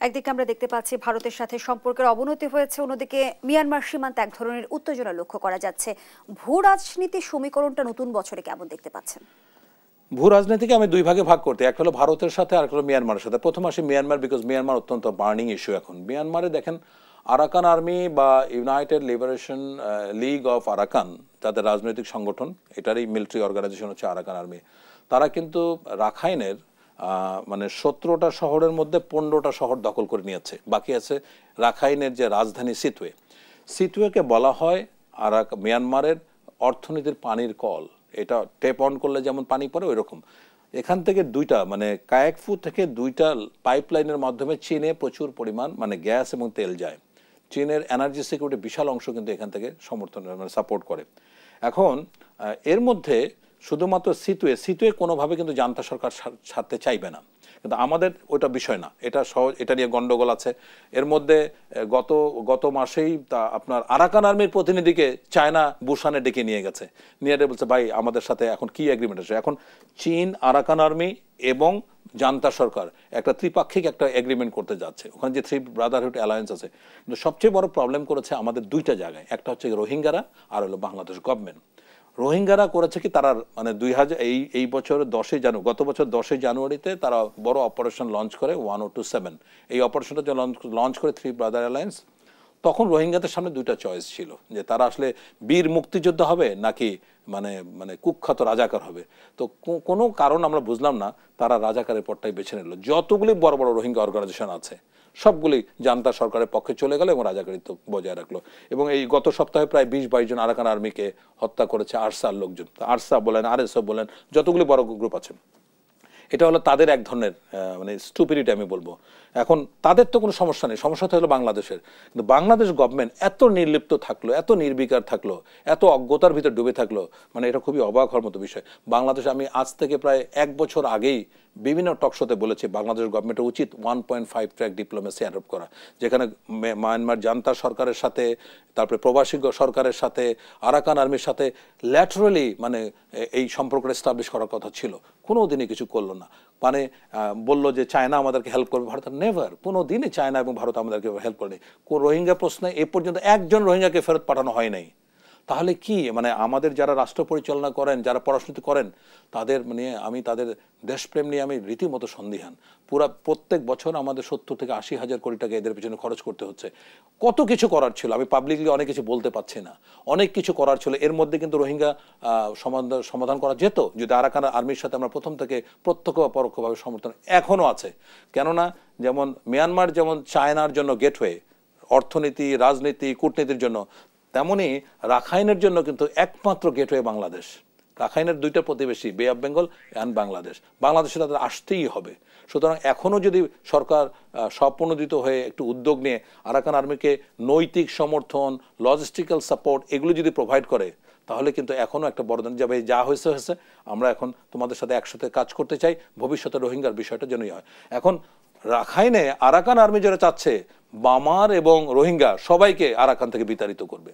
একদিকে আমরা দেখতে পাচ্ছি ভারতের সাথে সম্পর্কের অবনতি হয়েছে, অন্যদিকে মিয়ানমার সীমান্তে এক ধরনের উত্তেজনা লক্ষ্য করা যাচ্ছে। ভূ রাজনীতির সমীকরণটা নতুন বছরে কেমন দেখতে পাচ্ছেন? ভূ রাজনীতিকে আমি দুই ভাগে ভাগ করতে, একটা হলো ভারতের সাথে আর একটা হলো মিয়ানমারের সাথে। প্রথম আসি মিয়ানমার, বিকজ মিয়ানমার অত্যন্ত বার্নিং ইস্যু এখন। মিয়ানমারে দেখেন আরাকান আর্মি বা United liberation league of Arakan, যাদের রাজনৈতিক সংগঠন, এটারই মিলিটারি অর্গানাইজেশন হচ্ছে আরাকান আর্মি। তারা কিন্তু রাখাইনের মানে 17টা শহরের মধ্যে 15টা শহর দখল করে নিয়েছে। বাকি আছে রাখাইনের যে রাজধানী সিতুয়ে। সিতুয়েকে বলা হয় মিয়ানমারের অর্থনীতির পানির কল। এটা টেপ অন করলে যেমন পানি পড়ে ওই রকম। এখান থেকে দুইটা মানে কায়াকফু থেকে দুইটা পাইপলাইনের মাধ্যমে চীনে প্রচুর পরিমাণ মানে গ্যাস এবং তেল যায়। চীনের এনার্জি সিকিউরিটি বিশাল অংশ কিন্তু এখান থেকে সমর্থন মানে সাপোর্ট করে। এখন এর মধ্যে শুধুমাত্র সিতুয়ে কোনোভাবে কিন্তু জান্তা সরকার ছাড়তে চাইবে না, কিন্তু আমাদের ওইটা বিষয় না, এটা সহজ, এটা নিয়ে গন্ডগোল আছে। এর মধ্যে গত মাসেই তা আপনার আরাকান আর্মির প্রতিনিধিকে চায়না বুসানে ডেকে নিয়ে গেছে, নিয়ে বলছে ভাই আমাদের সাথে এখন কি এগ্রিমেন্ট আছে। এখন চীন, আরাকান আর্মি এবং জান্তা সরকার একটা ত্রিপাক্ষিক একটা এগ্রিমেন্ট করতে যাচ্ছে। ওখানে যে থ্রি ব্রাদারহুড অ্যালায়েন্স আছে, কিন্তু সবচেয়ে বড় প্রবলেম করেছে আমাদের দুইটা জায়গায়। একটা হচ্ছে রোহিঙ্গারা, আর হলো বাংলাদেশ গভর্নমেন্ট। রোহিঙ্গারা করেছে কি, তারা মানে এই বছর গত বছর 10 জানুয়ারিতে তারা বড় অপারেশন লঞ্চ করে 1027। এই অপারেশনটা যে লঞ্চ করে থ্রি ব্রাদার অ্যালায়েন্স, তখন রোহিঙ্গাদের সামনে দুইটা চয়েস ছিল, যে তারা আসলে বীর মুক্তিযোদ্ধা হবে নাকি মানে মানে কুখ্যাত রাজাকার হবে। তো কোনো কারণ আমরা বুঝলাম না, তারা রাজাকারের পথটাই বেছে নিল। যতগুলি বড় বড় রোহিঙ্গা অর্গানাইজেশন আছে সবগুলি জান্তা সরকারের পক্ষে চলে গেল এবং রাজাকারিত্ব বজায় রাখলো। এবং এই গত সপ্তাহে প্রায় 20-22 জন আরাকান আর্মিকে হত্যা করেছে আরসার লোকজন। আরসা বলেন, আরএসএফ বলেন, যতগুলি বড় গ্রুপ আছে। এটা হলো তাদের এক ধরনের মানে স্টুপিডিটি আমি বলবো। এখন তাদের তো কোনো সমস্যা নেই, সমস্যাটা হলো বাংলাদেশের। কিন্তু বাংলাদেশ গভর্নমেন্ট এত নির্লিপ্ত থাকলো, এত নির্বিকার থাকলো, এত অজ্ঞতার ভিতর ডুবে থাকলো, মানে এটা খুবই অবাক হওয়ার মতো বিষয়। বাংলাদেশ, আমি আজ থেকে প্রায় 1 বছর আগেই বিভিন্ন টকশোতে বলেছি বাংলাদেশ গভর্নমেন্টের উচিত 1.5 ট্র্যাক ডিপ্লোমেসি অ্যাডপ্ট করা, যেখানে মায়ানমার জান্তা সরকারের সাথে, তারপরে প্রবাসী সরকারের সাথে, আরাকান আর্মির সাথে ল্যাটারালি মানে এই সম্পর্কটা এস্টাবলিশ করার কথা ছিল। কোনো দিনই কিছু করলো না। মানে বললো যে চায়না আমাদেরকে হেল্প করবে, ভারত নেভার, কোনো দিনই চায়না এবং ভারত আমাদেরকে হেল্প করেনি। রোহিঙ্গা প্রশ্নে এ পর্যন্ত একজন রোহিঙ্গাকে ফেরত পাঠানো হয় নাই। তাহলে কি মানে আমাদের যারা রাষ্ট্র পরিচালনা করেন, যারা পড়াশোনা করেন, তাদের নিয়ে আমি, তাদের দেশপ্রেম নিয়ে আমি রীতিমতো সন্দিহান। প্রত্যেক বছর আমাদের 70 থেকে 80 হাজার কোটি টাকা এদের পিছনে খরচ করতে হচ্ছে। কত কিছু করার ছিল, আমি পাবলিকলি অনেক কিছু বলতে পারছি না, অনেক কিছু করার ছিল। এর মধ্যে কিন্তু রোহিঙ্গা সমাধান করা যেত যদি আরাকান আর্মির সাথে আমরা প্রথম থেকে প্রত্যক্ষ বা পরোক্ষভাবে সমর্থন এখনও আছে। কেননা যেমন মিয়ানমার যেমন চায়নার জন্য গেটওয়ে, অর্থনীতি, রাজনীতি, কূটনীতির জন্য, তেমনি রাখাইনের জন্য কিন্তু একমাত্র গেটওয়ে বাংলাদেশ। রাখাইনের দুইটা প্রতিবেশী, বে অফ বেঙ্গল অ্যান্ড বাংলাদেশ, বাংলাদেশে তাদের আসতেই হবে। সুতরাং এখনও যদি সরকার স্বপ্রণোদিত হয়ে একটু উদ্যোগ নিয়ে আরাকান আর্মিকে নৈতিক সমর্থন, লজিস্টিক্যাল সাপোর্ট এগুলো যদি প্রোভাইড করে, তাহলে কিন্তু এখনও একটা বড় যাবে। যা হয়েছে হয়েছে, আমরা এখন তোমাদের সাথে একসাথে কাজ করতে চাই, ভবিষ্যতে রোহিঙ্গার বিষয়টা যেনই হয়। এখন রাখাইনে আরাকান আর্মি যারা চাচ্ছে বামার এবং রোহিঙ্গা সবাইকে আরাকান থেকে বিতাড়িত করবে।